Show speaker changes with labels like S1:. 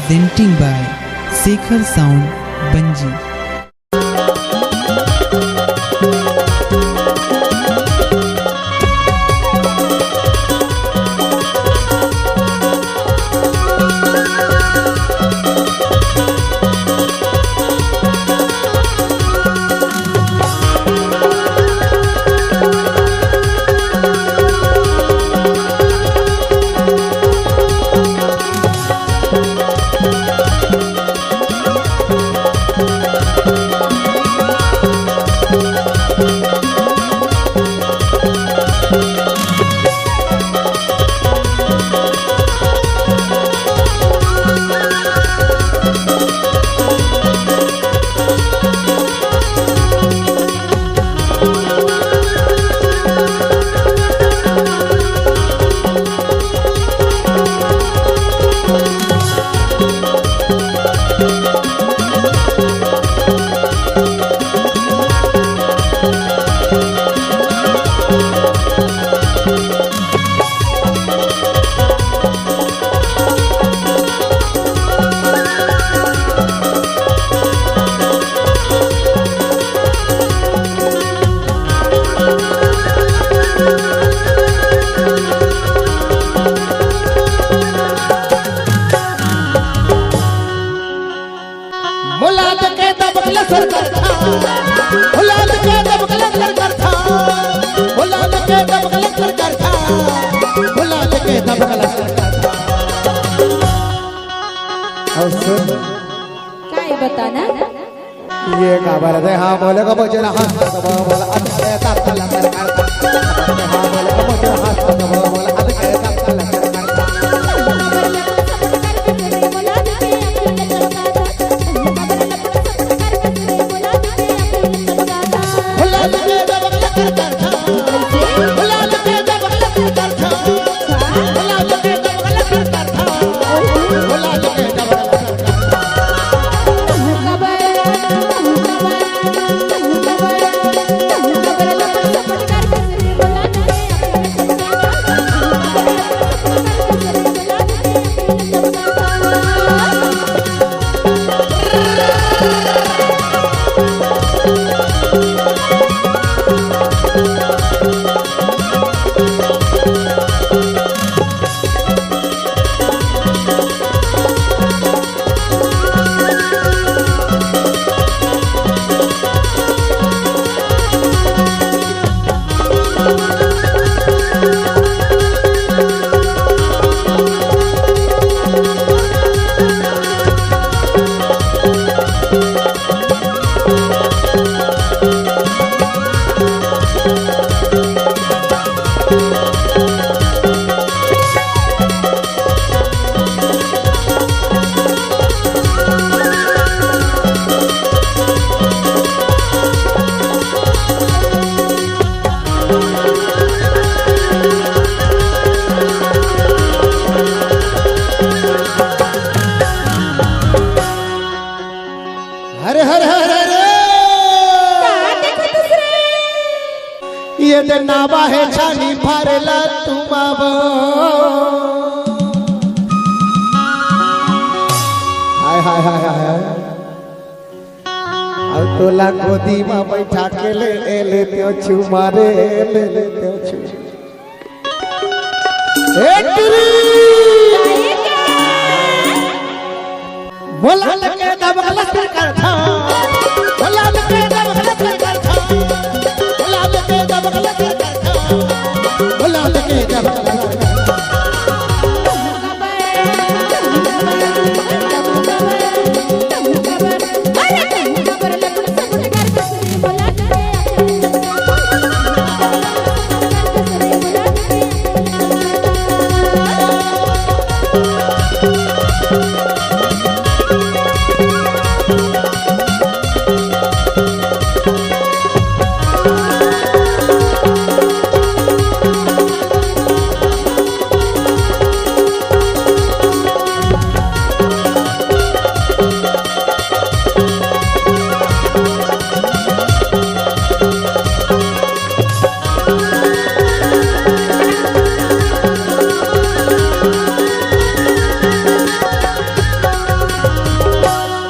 S1: presenting by Sekhar Sound Banji.
S2: काय बताना
S3: ये का बात है हाँ बोले को मुझे हाथ बोला अच्छे तापला करता हाँ बोले को मुझे हाथ बोला अच्छे तापला करता ये नावा है छानी फारेला तुमावो हाय हाय हाय हाय अब तोला गोदी में बैठा के ले लेते छु मारे ले लेते छु बोला लगे दबला कर था बोला लगे